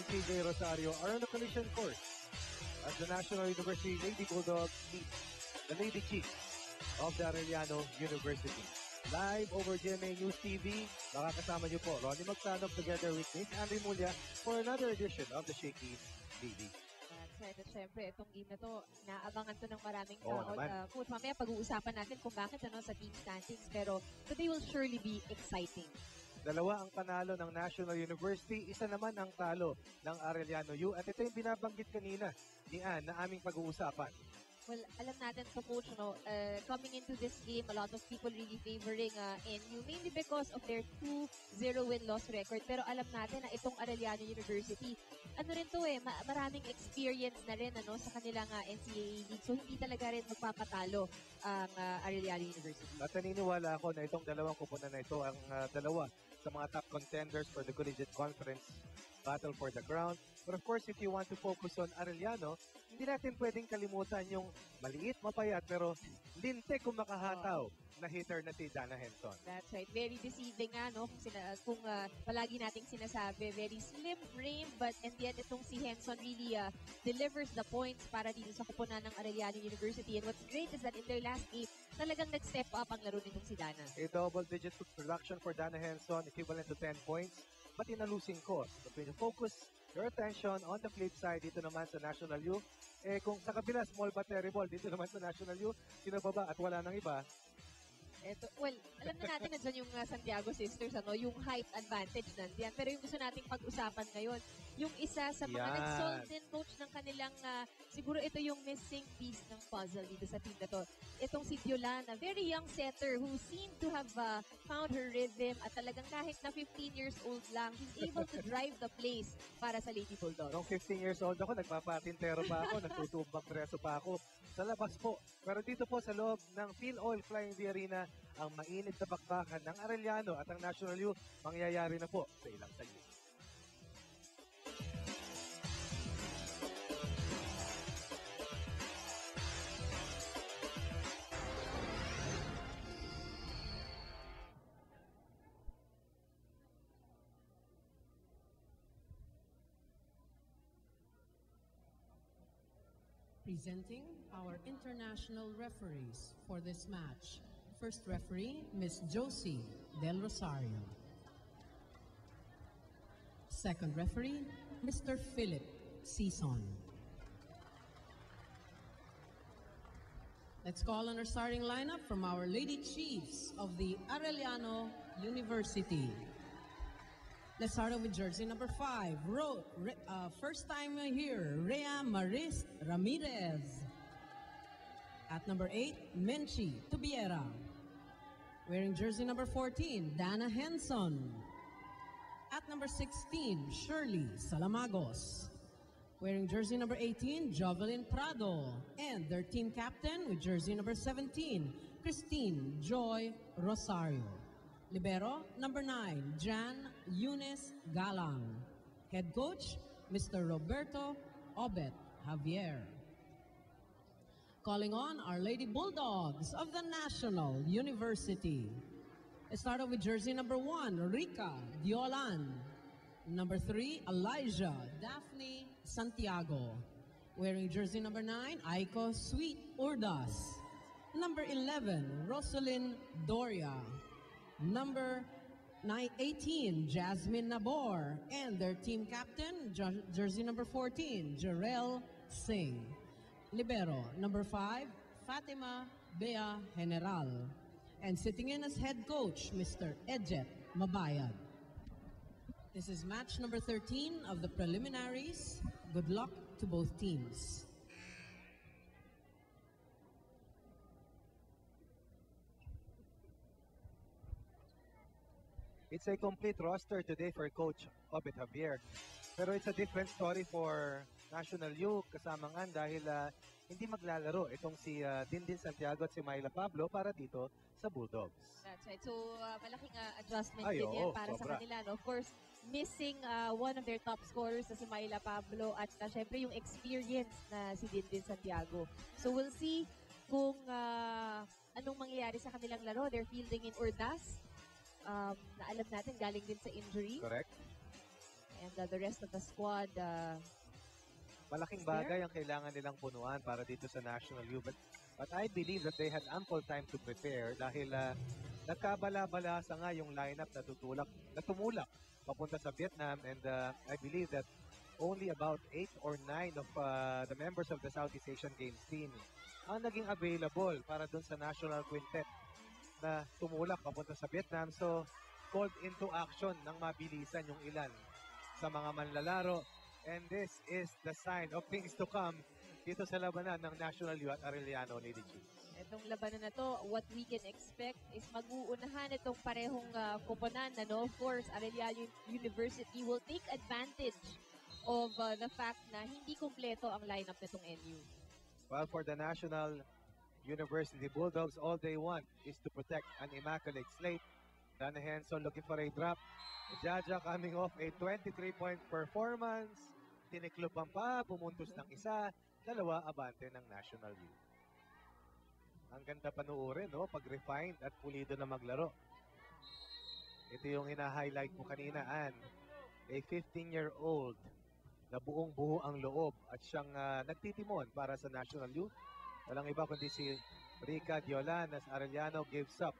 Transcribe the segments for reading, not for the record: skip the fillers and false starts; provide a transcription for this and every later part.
and CJ Rosario are on the collision course as the National University Lady Bulldogs meet the Lady Chiefs of the Arellano University. Live over GMA News TV, makakasama niyo po Ronnie Magtanong together with Miss Andrew Mulya for another edition of the Shaky TV. That's right. At syempre, itong game na to, naabangan to ng maraming Oo tao. naman. Coach, mamaya pag-uusapan natin kung bakit sa team standings. Pero today will surely be exciting. Dalawa ang panalo ng National University, isa naman ang talo ng Arellano U. At ito yung binabanggit kanina ni Ann na aming pag-uusapan. Well, alam natin to, Coach, coming into this game, a lot of people really favoring NU, mainly because of their 2-0 win-loss record. Pero alam natin na itong Arellano University, maraming experience na rin sa kanilang NCAA League. So, hindi talaga rin magpapatalo ang Arellano University. At naniniwala ako na itong dalawang kupunan na ito ang dalawa sa mga top contenders for the Collegiate Conference Battle for the Crown. But of course, if you want to focus on Arellano, hindi natin pwedeng kalimutan yung maliit, mapayat, pero linte kung makahataw na hitter na si Dana Henson. That's right. Very deceiving kung palagi nating sinasabi, very slim frame, but in the end, itong si Henson really delivers the points para dito sa kupunan ng Arellano University. And what's great is that in their last game, talagang nag-step up ang laro nitong si Dana. A double-digit production for Dana Henson, equivalent to 10 points, but in a losing cause. But when you focus your attention on the flip side, dito naman sa National U, kung sa kabila, small but terrible, dito naman sa National U, sino pa ba at wala nang iba? Alam na natin na dyan yung Santiago Sisters, yung height advantage nandiyan. Pero yung gusto nating pag-usapan ngayon, yung isa sa mga nag-solve din, Coach, ng kanilang, siguro ito yung missing piece ng puzzle dito sa team na to. Itong si Diolana, very young setter who seemed to have found her rhythm at talagang kahit na 15 years old lang, he's able to drive the plays para sa Lady Bulldogs. Nung 15 years old ako, nagpapatintero pa ako, nagtutumbang preso pa ako sa labas po. Pero dito po sa loob ng Phil Oil Flying V Arena, ang mainit na bakbakan ng Arellano at ang National U mangyayari na po sa ilang saglit. Presenting our international referees for this match. First referee, Miss Josie Del Rosario. Second referee, Mr. Philip Season. Let's call on our starting lineup from our Lady Chiefs of the Arellano University. Let's start off with jersey number 5. First time here, Rhea Maris Ramirez. At number 8, Menchi Tubiera. Wearing jersey number 14, Dana Henson. At number 16, Shirley Salamagos. Wearing jersey number 18, Jovelyn Prado. And their team captain with jersey number 17, Christine Joy Rosario. Libero, number 9, Jan Eunice Galang. Head coach, Mr. Roberto Obet Javier. Calling on our Lady Bulldogs of the National University. Let's start off with jersey number 1, Rica Diolan. Number 3, Elijah Daphne Santiago. Wearing jersey number 9, Aiko Sweet Urdas. Number 11, Rosalyn Doria. Number 18, Jasmine Nabor. And their team captain, jersey number 14, Jarrell Singh. Libero, number 5, Fatima Bea General. And sitting in as head coach, Mr. Edjet Mabayad. This is match number 13 of the preliminaries. Good luck to both teams. It's a complete roster today for Coach Obet Javier. Pero it's a different story for National U kasama nga dahil hindi maglalaro itong si Dindin Santiago at si Myla Pablo para dito sa Bulldogs. That's right. So, malaking adjustment din yan para sa kanila. No? Of course, missing one of their top scorers na si Myla Pablo at syempre yung experience na si Dindin Santiago. So, we'll see kung anong mangyayari sa kanilang laro. They're fielding in Urdas. Na alam natin galing din sa injury. Correct. And And the rest of the squad, Malaking Is there? bagay ang kailangan nilang punuan para dito sa National U. But I believe that they had ample time to prepare dahil nagkabala-bala sa nga yung lineup na tumulak papunta sa Vietnam, and I believe that only about 8 or 9 of the members of the Southeast Asian Games team ang naging available para dun sa national quintet na tumulak papunta sa Vietnam. So, called into action ng mabilisan yung ilan sa mga manlalaro. And this is the sign of things to come dito sa labanan ng National U at Arellano, Lady Chief. itong labanan na to, what we can expect is mag-uunahan itong parehong koponan. Ano? Of course, Arellano University will take advantage of the fact na hindi kumpleto ang lineup nitong NU. Well, for the National University Bulldogs, all they want is to protect an immaculate slate. Dana Henson looking for a drop. Jaja coming off a 23-point performance. Tinikluban pa, pumuntos ng isa. Dalawa, abante ng National U. Ang ganda panuorin, no? Pag-refined at pulido na maglaro. Ito yung hina-highlight mo kanina, Ann. A 15-year-old na buong-buo ang loob at siyang nagtitimon para sa National U. Walang iba kundi si Rica Diolan as Arellano gives up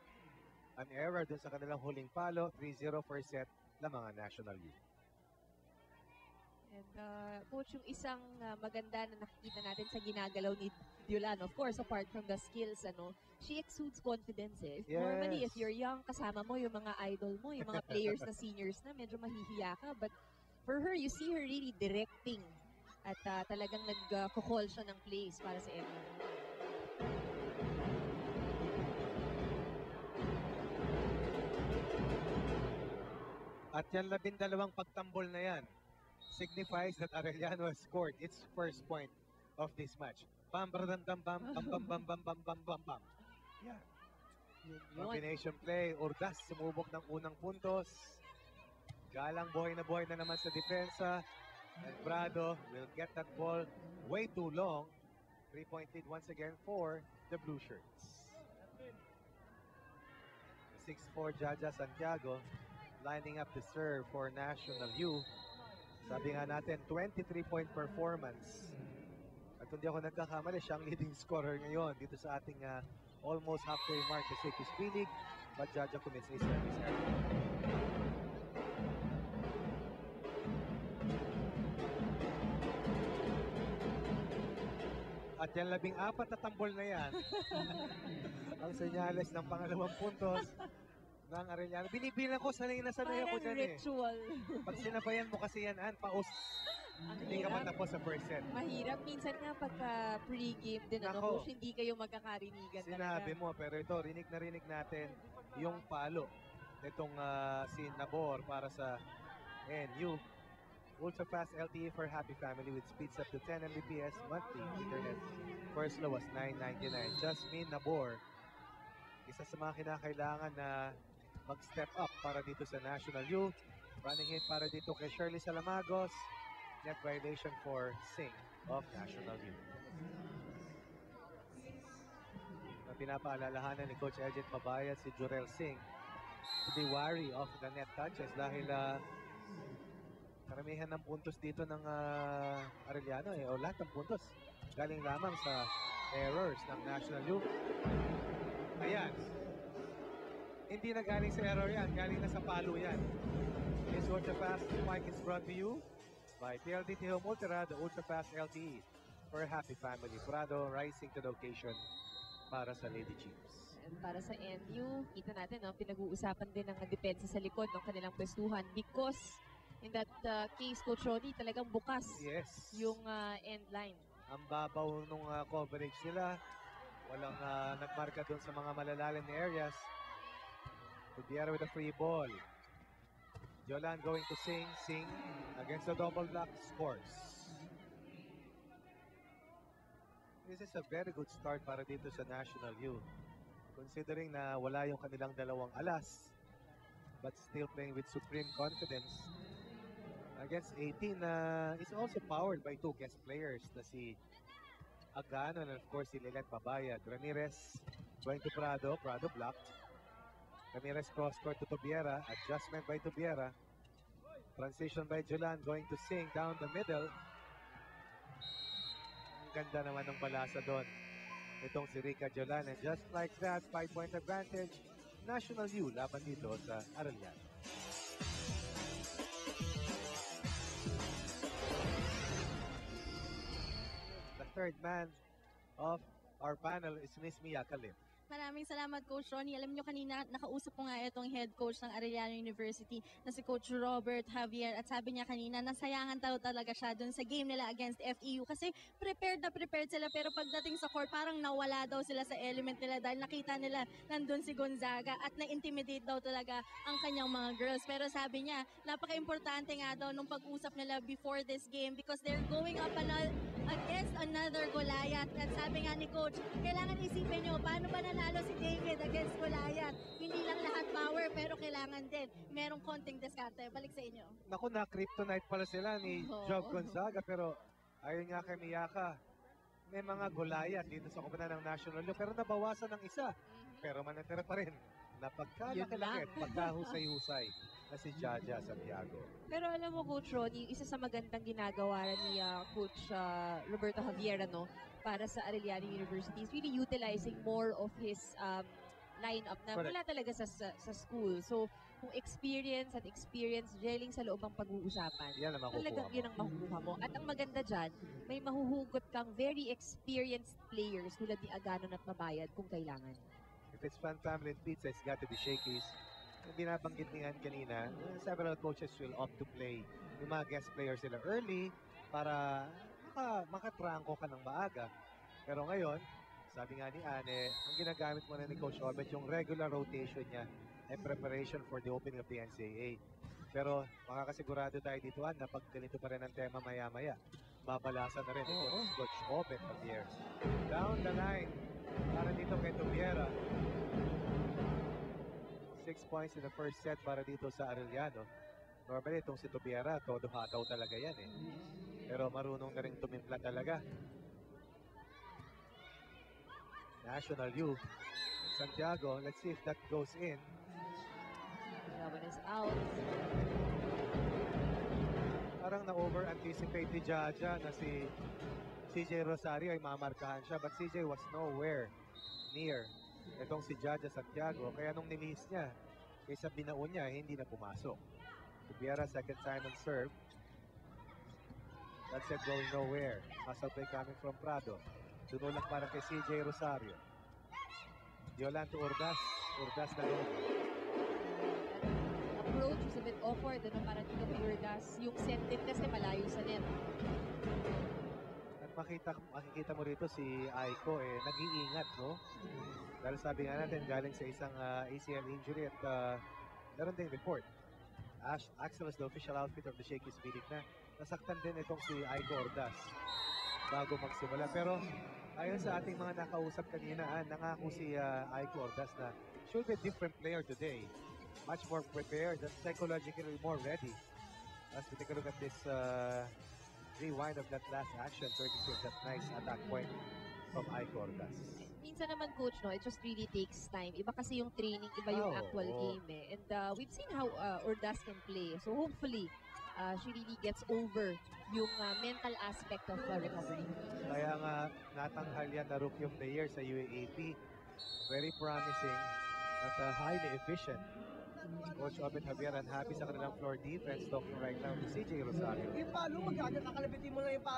an error dun sa kanilang huling palo. 3-0 for set ng mga National U. And coach, yung isang maganda na nakikita natin sa ginagalaw ni Diolan, of course, apart from the skills, ano, she exudes confidence eh. Yes. Normally, if you're young, kasama mo yung mga idol mo, yung mga players na seniors na, medyo mahihiya ka. But for her, you see her really directing at talagang nag-call siya ng plays para sa MU. At yan 12 pagtambol na yan signifies that Arellano has scored its first point of this match. Bam, bam, bam, bam, bam, bam, bam, bam, bam, bam, bam, bam. Yeah. Combination play. Urdas sumubok ng unang puntos. Galang buhay na naman sa depensa. And Prado will get that ball way too long. 3-point lead once again for the Blue Shirts. 6'4" Jaja Santiago lining up to serve for National U. Sabi nga natin, 23-point performance. At hindi ako nagkakamali, siyang leading scorer ngayon dito sa ating almost halfway mark sa Cities P-League. But Jaja commits a service error. At yan 14 na tambol na yan. Ang senyales ng pangalawang puntos ng Arellano. Binibilang ko, sanay ako Parang dyan ritual. Pag sinabayan mo kasi yan, paus. Hindi ka matapos sa first set. Mahirap. Minsan nga pagka pre-game din, ano, Nako. coach, hindi kayo magkakarinigan Sinabi talaga. mo, pero ito, rinig na rinig natin yung palo nitong si Nabor para sa NU. Ultra fast LTE for happy family with speeds up to 10 Mbps monthly internet. First low was $9.99. Jasmine Nabor, isa sa mga kinakailangan na mag-step up para dito sa National U. Running hit para dito kay Shirley Salamagos. Net violation for Singh of National U. Na pinapaalalahanan ni Coach Elgin Pabayat si Jurel Singh to be wary of the net touches dahil karamihan ng puntos dito ng Arellano o lahat ng puntos galing lamang sa errors ng National U. Ayan. Hindi na galing sa error yan, galing na sa palo yan. This Ultra Fast Spike is brought to you by PLDT Home Ultra, the Ultra Fast LTE for a happy family. Prado rising to the occasion para sa Lady Chiefs. And para sa NU, kita natin, no, pinag-uusapan din ng depensa sa likod ng kanilang pwestuhan because in that case, Coach Ronnie, talagang bukas Yes. yung end line. Ang babaw nung coverage nila. Walang nagmarka doon sa mga malalalim na areas. Tubiera with a free ball. Jolan going to Sing against the double block, scores. This is a very good start para dito sa National U. Considering na wala yung kanilang dalawang alas, but still playing with supreme confidence. Against 18 is also powered by two guest players na si Agano and of course si Lilet Babayad. Ramirez going to Prado blocked. Ramirez cross court to Tubiera, adjustment by Tubiera. Transition by Jolan, going to sing down the middle. Ang ganda naman ng balasa doon. Itong si Rica Jolan, and just like that, 5-point advantage. National U laban dito sa Arellano. The third man of our panel is Miss Mia Kalim. Maraming salamat, Coach Ronnie. Alam nyo kanina, nakausap ko nga itong head coach ng Arellano University na si Coach Robert Javier. At sabi niya kanina, nasayangan talaga siya dun sa game nila against FEU. Kasi prepared na prepared sila. Pero pagdating sa court, parang nawala daw sila sa element nila dahil nakita nila nandun si Gonzaga at na-intimidate daw talaga ang kanyang mga girls. Pero sabi niya, napaka-importante nga daw nung pag-usap nila before this game because they're going up against another Goliath. At sabi nga ni Coach, kailangan isipin nyo, paano ba nanalo si David against Goliath? Hindi lang lahat power, pero kailangan din merong konting diskarte. Balik sa inyo. Naku, na kryptonite pala sila ni Job Gonzaga, pero ayon nga kay Miyaka, may mga Goliath dito sa koponan ng National U, pero nabawasan ng isa. Pero manatira pa rin. Napagkalaki-laki, pagkahusay-husay na si Jaja Santiago. Pero alam mo, Coach Ronnie, isa sa magandang ginagawa ni Coach Roberto Javier, no, para sa Arellano University is really utilizing more of his lineup na mula talaga sa school. So, kung experience, gelling sa loob ang pag-uusapan, yan ang talagang yun ang makukuha mo. At ang maganda dyan, may mahuhugot kang very experienced players tulad ni Aganon at Mabayad kung kailangan. If it's Fan Family and Pizza, it's got to be Shakey's. Yung binabanggit niyan kanina, several coaches will opt to play yung mga guest players sila early para makatrangko ka ng maaga. Pero ngayon, sabi nga ni Ane, ang ginagamit mo na ni Coach Obet, yung regular rotation niya ay preparation for the opening of the NCAA. Pero makakasigurado tayo dito na pag ganito pa rin ang tema maya-maya, babalasan na rin ito si Coach Obet Javier. Down the line, para dito kay Tubiera. 6 points in the first set para dito sa Arellano. Normally, itong si Tubiera, todo hataw talaga yan eh. Pero marunong na rin tumimpla talaga. National U. Santiago, let's see if that goes in. That one is out. Parang na-over-anticipate ni Jaja na si CJ Rosario ay mamarkahan siya, but CJ was nowhere near itong si Jaja Santiago, kaya nung nilihis niya kaysa binaon niya, hindi na pumasok. Tubiera, second time on serve. That's it, going nowhere. Hustle play coming from Prado. Dunulak para kay CJ Rosario. Yolan to Urdas. Urdas na yun. Approach is a bit awkward, ano, para dito kay Urdas. Yung sentin kasi malayo sa net. At makikita mo rito si Aiko nag-iingat, no? Dahil sabi nga natin, galing sa isang ACL injury at meron ding report. Axel is the official outfit of the Shakey's meeting na nasaktan din itong si Aiko Ordas bago magsimula. Pero ayon sa ating mga nakausap kanina, nangako si Aiko Ordas na she'll be a different player today. Much more prepared and psychologically more ready. As we take a look at this rewind of that last action, 36, that nice attack point from Aiko Ordas. Minsan naman, Coach, no, it just really takes time. Iba kasi yung training, iba yung actual game eh. And we've seen how Ordas can play. So hopefully, she really gets over yung mental aspect of recovery. Kaya nga natanghal yan na Rookie of the Year sa UAAP. Very promising at highly efficient. Coach Obet Javier unhappy sa kanilang floor defense. Talking right now to CJ Rosario. Yung palo mo, kakalabitin mo lang yung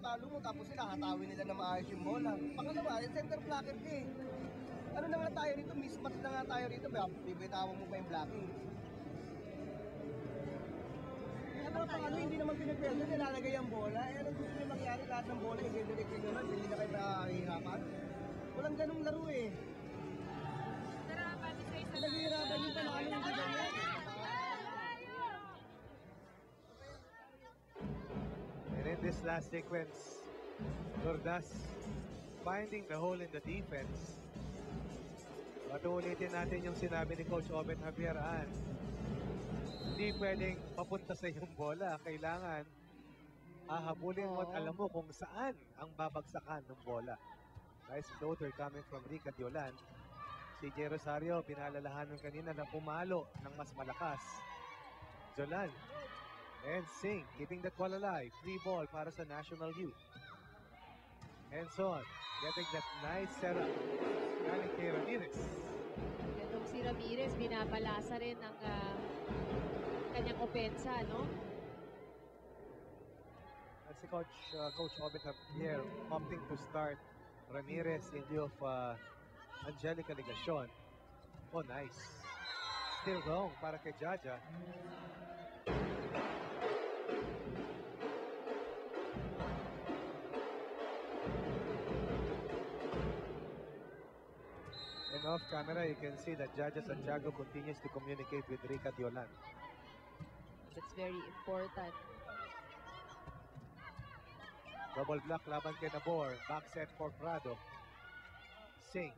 palo mo, tapos sila hatawin nila na maayos yung bola. Pangalawa, yung center blocker eh. Ano na nga tayo rito, mismatch na nga tayo rito, bibitawan mo pa yung blocking. Ano pa hindi naman pinagpeldo, nilalagay ang bola. Ano gusto nyo mangyari, lahat ng bola, i-direct nyo lang, hindi na kayo mahihirapan. Walang ganung laro eh. Naghihirapan yung panalo yung ganyan. And in this last sequence, Ordas finding the hole in the defense. Patuulitin natin yung sinabi ni Coach Obet Javier. Hindi pwedeng papunta sa iyong bola. Kailangan hahabulin mo at alam mo kung saan ang babagsakan ng bola. Nice floater coming from Rica Diolan. Si J. Rosario, pinalalahanan kanina na pumalo ng mas malakas. Jolan, And Singh, keeping that ball alive. Free ball para sa National Youth. Enson, getting that nice setup. Galing kay Ramirez. Itong si Ramirez, binabalasa rin ang kanyang opensa, no? At si Coach Obet Javier opting to start Ramirez in lieu of Angelica Ligacion. Oh, nice. Still wrong para kay Jaja. And off camera, you can see that Jaja Santiago continues to communicate with Rica Diolan. That's very important. Double block laban kay Nabor. Back set for Prado. Singh.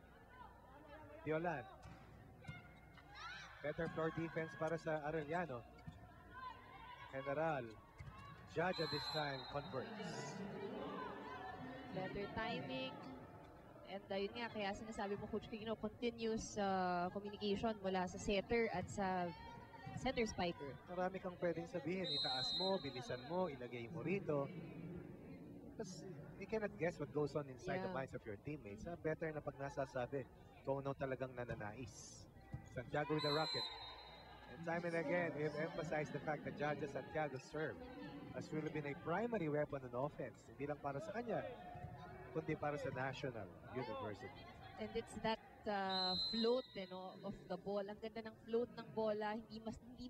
Diolan. Better floor defense para sa Arellano. General. Jaja this time converts. Better timing. And yun nga, kaya sinasabi mo, Coach Kino, continuous communication mula sa setter at sa center spiker. Marami kang pwedeng sabihin. Itaas mo, bilisan mo, ilagay mo rito. Because you cannot guess what goes on inside the minds of your teammates. Better na pag nasasabi kung ano talagang nananais. Santiago with the rocket. And time and again, we have emphasized the fact that Jaja Santiago's serve has really been a primary weapon on offense. Hindi lang para sa kanya, kundi para sa National University. And it's that float of the ball. Ang ganda ng float ng bola, hindi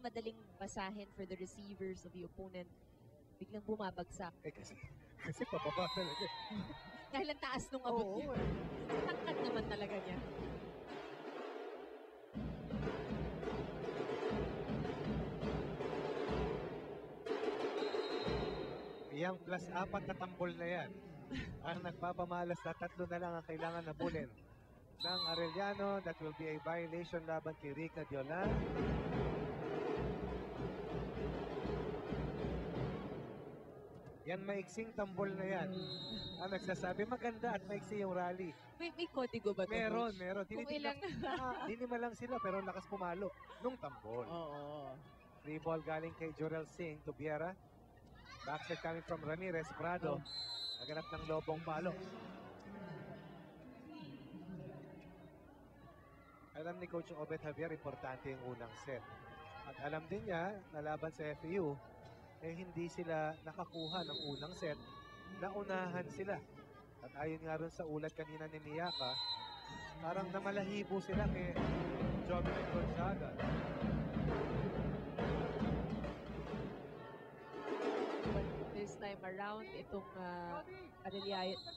madaling basahin for the receivers of the opponent. Biglang bumabagsak. Kasi pababa talaga. Dahil ang taas nung abot niya. Tangkad naman talaga niya. Yang plus 4 na tambol na yan. Ang nagpapamalas na 3 na lang ang kailangan na bulin ng Arellano. That will be a violation laban kay Rica Diolan. Yan maiksing tambol na yan. Ang nagsasabi maganda at maiksi yung rally. May kodigo ba ito? Meron. Kung ilang... Dinima lang sila pero lakas pumalo nung tambol. Oo. Free ball galing kay Jorel Singh to Biera. Backset coming from Ramirez. Prado. Naganap ng lobong palo. Alam ni Coach Obet Javier, importante yung unang set. At alam din niya, na laban sa FEU, hindi sila nakakuha ng unang set. Naunahan sila. At ayon nga rin sa ulat kanina ni Miyaka, parang namalahibo sila kay Jovelyn Gonzaga. This time around, itong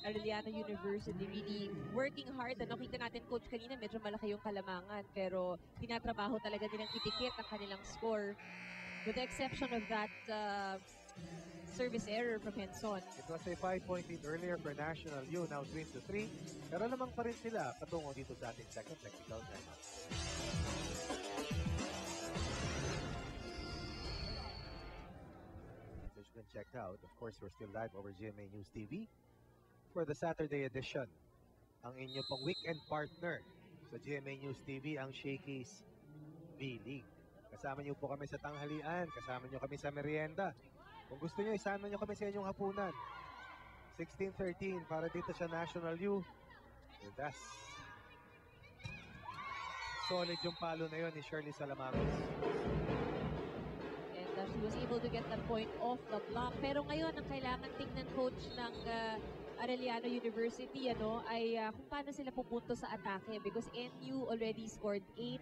Arellano University really working hard. Kita natin, Coach, kanina medyo malaki yung kalamangan, pero tinatrabaho talaga nilang itikit ang kanilang score. With the exception of that service error from Henson. It was a 5-point lead earlier for National U, now 3-3. Pero lamang pa rin sila patungo dito sa ating second technical timeout. As you can check out, of course, we're still live over GMA News TV for the Saturday edition. Ang inyong pang weekend partner sa GMA News TV, ang Shakey's B-League. Kasama niyo po kami sa tanghalian, kasama niyo kami sa merienda. Kung gusto niyo, isama niyo kami sa inyong hapunan. 16-13 para dito sa National U. With us. Solid yung palo na yun ni Shirley Salamangos. And she was able to get that point off the block. Pero ngayon, ang kailangan tingnan, Coach, ng Arellano University ay kung paano sila pupunto sa atake. Because NU already scored 8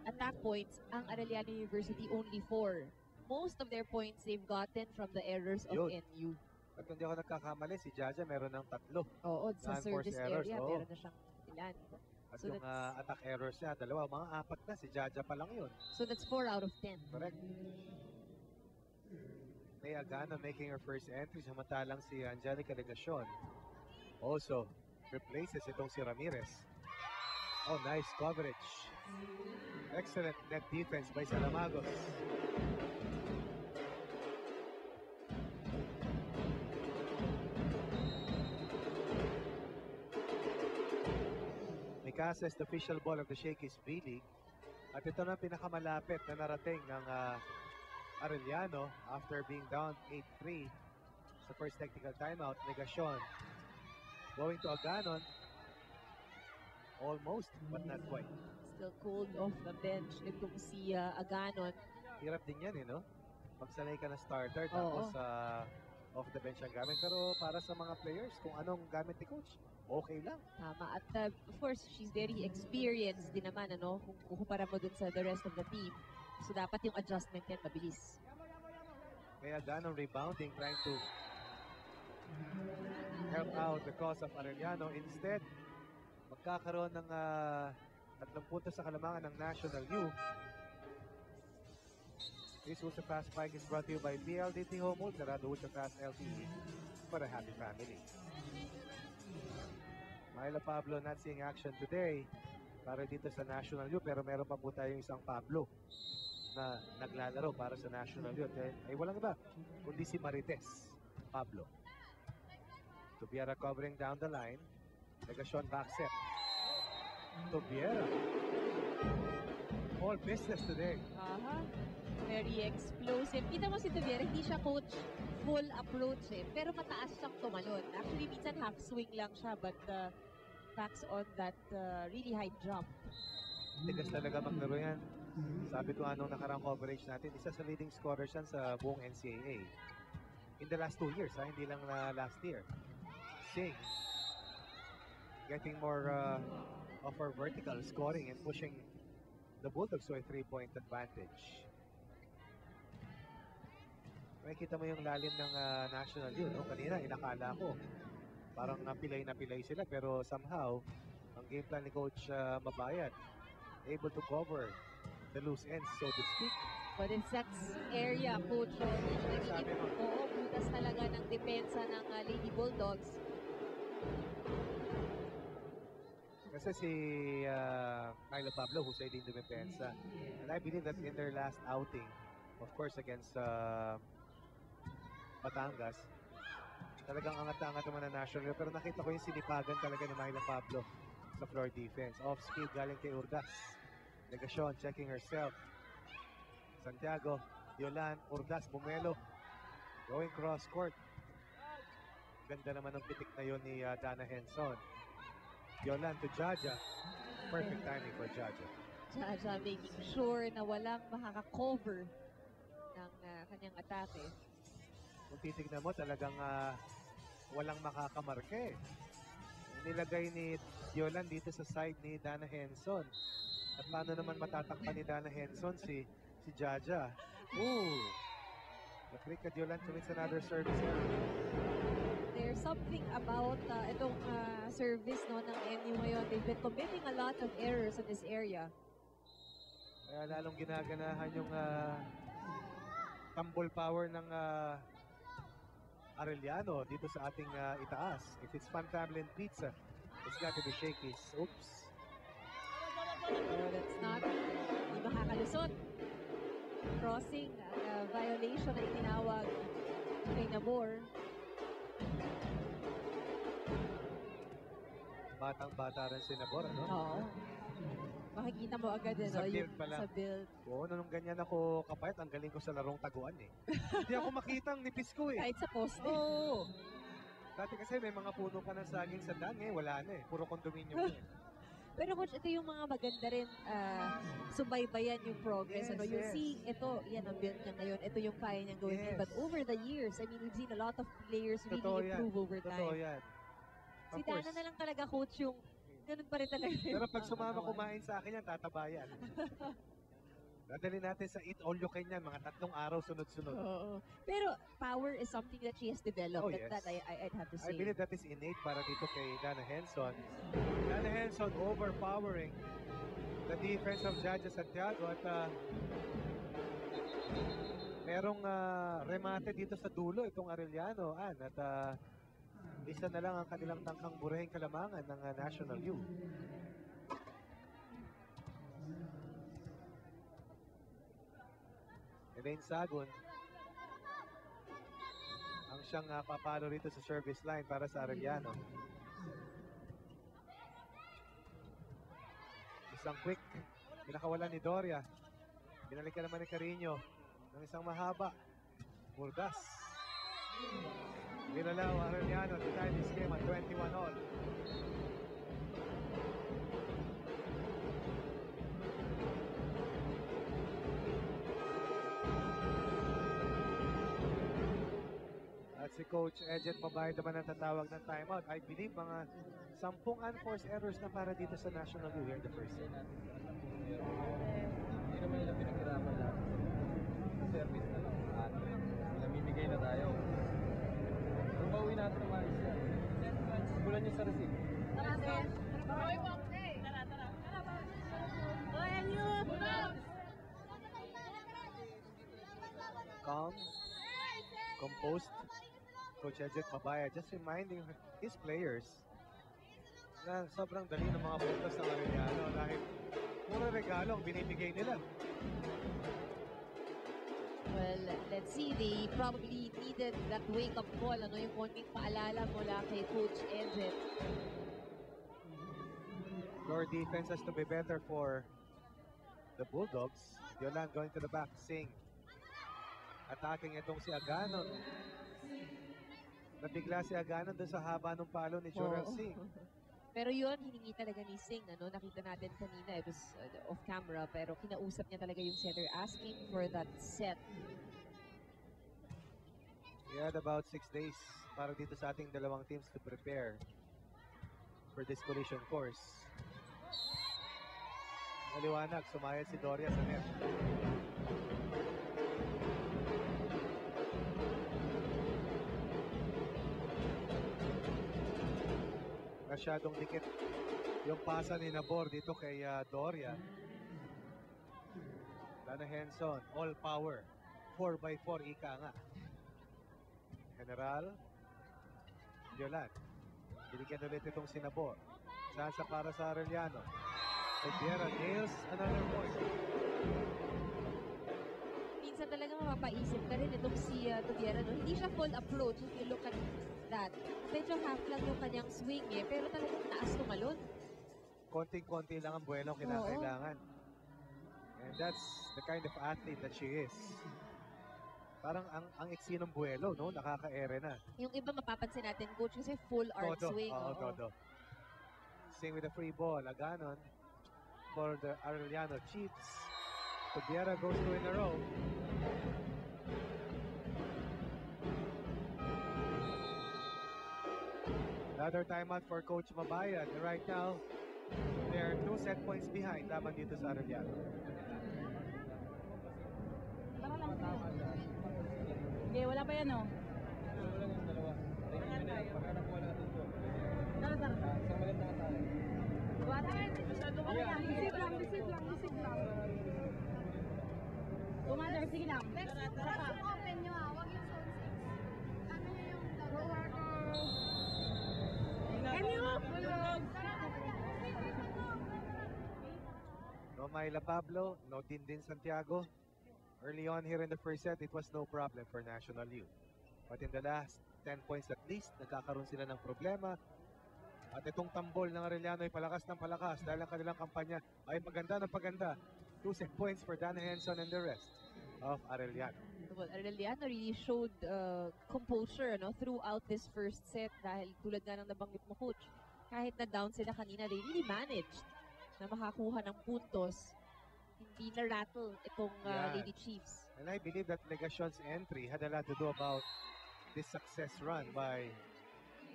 attack points. Ang Arellano University only 4. Most of their points they've gotten from the errors of NU. At hindi ako nagkakamali, si Jaja meron ng 3. Oo, sa service errors, area, meron na siyang ilan. At So yung attack errors niya, 2, mga 4 na, si Jaja pa lang yun. So that's 4 out of 10. Correct. May Agano making her first entry, samantalang si Angelica Ligacion also replaces itong si Ramirez. Oh, nice coverage. Excellent net defense by Salamagos. Mikasa is the official ball of the Shakey's B-League. At ito na pinakamalapit na narating ng Arellano after being down 8-3 sa first technical timeout. Negacion going to Aganon. Almost, but not quite. Still cold off the bench itong si Aganon. Hirap din yan, no? Magsanay ka na starter, tapos off the bench ang gamit. Pero para sa mga players, kung anong gamit ni coach, okay lang. Tama. At of course, she's very experienced din naman, ano? Kung kukumpara mo dun sa the rest of the team. So dapat yung adjustment yan mabilis. Kaya Aganon rebounding, trying to help out the cause of Arellano. Instead, magkakaroon ng 3 puntos sa kalamangan ng National U. This Ultra Fast Spike is brought to you by PLDT Home Ultra, the Ultra Fast LTE for a happy family. Myla Pablo not seeing action today para dito sa National U, pero meron pa po tayong isang Pablo na naglalaro para sa National U. Ay walang iba, kundi si Marites Pablo. Tubiera covering down the line. Negacion back set. Tubiera. All business today. Aha. Very explosive. Kita mo si Tubiera, hindi siya coach full approach pero mataas siyang tumalon. Actually, minsan half swing lang siya, but backs on that really high jump. Tigas talaga maglaro yan. Sabi ko anong nakarang coverage natin, isa sa leading scorers yan sa buong NCAA. In the last 2 years, hindi lang na last year. Sing getting more of her vertical scoring and pushing the Bulldogs to a 3-point advantage. Makikita mo yung lalim ng National U, no? Kanina, inakala ko parang napilay sila, pero somehow ang game plan ni Coach Mabayad able to cover the loose ends, so to speak. But it's that area, Coach. Oo, butas talaga ng depensa ng Lady Bulldogs. Kasi si Myla Pablo, husay din dumepensa. And I believe that in their last outing, of course against Batangas, talagang angat-angat naman na national. Pero nakita ko yung sinipagan talaga ni Myla Pablo sa floor defense. Off-speed galing kay Urdas. Negacion checking herself. Santiago, Yolan, Urdas, Bumelo. Going cross court. Ganda naman ng pitik na yun ni Dana Henson. Yolan to Jaja. Perfect timing for Jaja. Jaja making sure na walang makaka-cover ng kanyang atake. Kung titignan mo, talagang walang makakamarke. Nilagay ni Yolan dito sa side ni Dana Henson. At paano naman matatakpan ni Dana Henson si Jaja? Ooh! Naklik at Yolan commits another service error. There's something about itong service no, ng MU ngayon. They've been committing a lot of errors in this area. Kaya lalong ginaganahan yung tambol power ng Arellano dito sa ating itaas. If it's Fun Family and Pizza, it's got to be Shakey's. Oops. So that's not, hindi makakalusot. Crossing, violation na itinawag kay Nabor. Batang-bata rin si Nabor, ano? Oo. Makikita mo agad Sa build pa lang. sa build. Oo, nung ganyan ako kapayat, ang galing ko sa larong taguan eh. Hindi ako makita ang nipis ko eh. Kahit sa poste. Oo. Dati kasi may mga puno ka ng saging sa dang eh, wala na eh. Puro condominium eh. Pero coach, ito yung mga maganda rin subaybayan yung progress. Yes, ano, yung yes. see, ito, yan ang build niya ngayon. Ito yung kaya niyang gawin. Yes. But over the years, I mean, we've seen a lot of players really Totoo yan. improve over Totoo time. yan. Si Of course. Dana na lang talaga coach yung ganun pa rin talaga. Pero pag sumama kumain sa akin yan, tatabayan. Dadali natin sa Eat All You Can yan, mga 3 araw sunod-sunod. Oo. Pero power is something that she has developed. Oh, yes. That I'd have to I say. believe that is innate para dito kay Dana Henson. Dana Henson overpowering the defense of Jaja Santiago at merong remate dito sa dulo itong Arellano at isa na lang ang kanilang tangkang bureheng kalamangan ng National U. Elaine Sagun ang siyang papalo rito sa service line para sa Arellano. Isang quick, pinakawalan ni Doria. Binalikan naman ni Carino. ng isang mahaba. Burgas. Binalaw Arellano to tie this game at 21 all. At si Coach Ejet Mabay naman ang tatawag ng timeout. I believe mga 10 unforced errors na para dito sa National U here in the first set. Hindi naman nila pinaghirapan lahat. Service na lang. At namimigay na tayo. Kung bauwi natin ang malis yan. Simulan niyo sa receive. Tara, sir. Tara, tara. Calm, composed, Coach Ejet Mabaya just reminding his players na sobrang dali ng mga puntos ng Arellano dahil puro regalo ang binibigay nila. Well, let's see. They probably needed that wake-up call. Ano yung konting paalala mula kay Coach Ejet. Your defense has to be better for the Bulldogs. Yolan going to the back, Singh. Attacking itong si Aganon. Nabigla si Aganon doon sa haba ng palo ni Jorel Oo. Singh. Pero yun, hiningi talaga ni Singh. Ano? Nakita natin kanina, it was off camera, pero kinausap niya talaga yung setter asking for that set. We had about 6 days para dito sa ating dalawang teams to prepare for this collision course. Maliwanag, sumayad si Doria sa net. Masyadong dikit yung pasa ni Nabor dito kay Doria. Dana Henson, all power. 4x4, ika nga. General Yolan. Binigyan ulit itong si Nabor. Chance para sa Arellano. Tubiera nails another point. Minsan talaga mapapaisip ka rin itong si Tubiera. No? Hindi siya full approach if you look at that. Medyo half lang yung kanyang swing eh, pero talagang taas tumalon. Konting-konti lang ang buwelo kinakailangan. And that's the kind of athlete that she is. Parang ang iksi ng buwelo, no? Nakaka-ere na. Yung iba mapapansin natin, coach, kasi full arm swing. Oo, todo. Sing with a free ball. Aganon for the Arellano Chiefs. Tubiera goes 2 in a row. Another timeout for Coach Mabayan. Right now, they're 2 set points behind laban dito sa Arellano. Okay, wala pa yan, oh. Wala lang yung dalawa. Pagka nakuha natin ito. Tara, tara. Isang magandang atake. Masyado ka lang. Bisip lang. Commander, sige lang. Tara pa. Open nyo ha, huwag yung zone 6. Ano nyo yung No Myla Pablo, no Dindin Santiago. Early on here in the first set, it was no problem for National U. But in the last 10 points at least, nagkakaroon sila ng problema. At itong tambol ng Arellano ay palakas ng palakas dahil ang kanilang kampanya ay maganda ng paganda. 2 set points for Dana Henson and the rest of Arellano. Well, Arellano really showed composure throughout this first set dahil tulad nga ng nabanggit mo, coach, kahit na down sila kanina, they really managed na makakuha ng puntos. Hindi na-rattle itong Lady Chiefs. And I believe that Legacion's entry had a lot to do about this success run by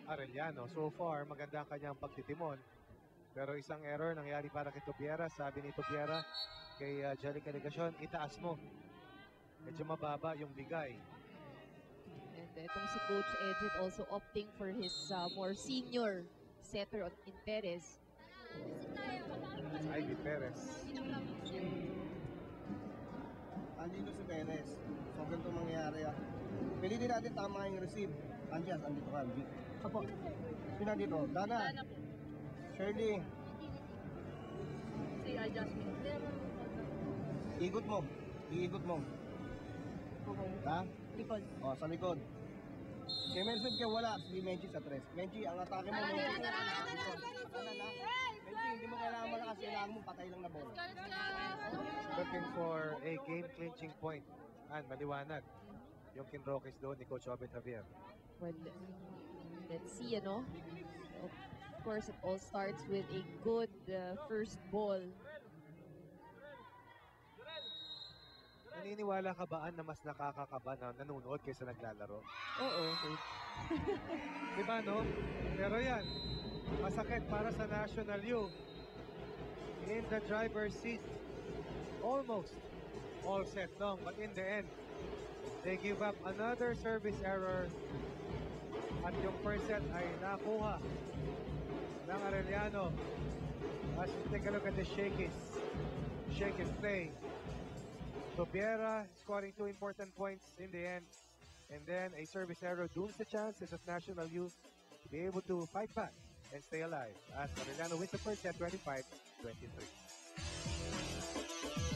Arellano. So far, maganda ang kanyang pagtitimon. Pero isang error nangyari para kay Tubiera. Sabi ni Tubiera kay Jelica Legacion, itaas mo. Medyo mababa yung bigay. And itong si Coach Ejet also opting for his more senior setter in Perez. Ivy Perez. Andito si Perez. So, ganito mangyayari ah. Pilitin natin tama yung receive. Andiyan, andito ka. Apo. Sino dito? Dana. Shirley. Si Jasmine. Ikot mo. Iikot mo. Okay. Ha? Likod. O, sa likod. Kay Melson ka wala. Si Menchi sa 3. Menchi, ang atake mo. Menchi, hindi mo kailangan malakas. Kailangan mo patay lang na bola. Looking for a game-clinching point Maliwanag. Yung kinrokis doon ni Coach Obet Javier. Well, let's see, ano? Of course, it all starts with a good first ball. Naniniwala ka ba na mas nakakakaba na nanonood kaysa naglalaro? Oo. Diba, no? Pero yan, masakit para sa National U. In the driver's seat, almost all set long, but in the end, they give up another service error at yung first set ay nakuha ng Arellano. As you take a look at the shake is play. Sobiera scoring 2 important points in the end, and then a service error dooms the chances of National Youth to be able to fight back and stay alive as Arellano wins the first set 25-23.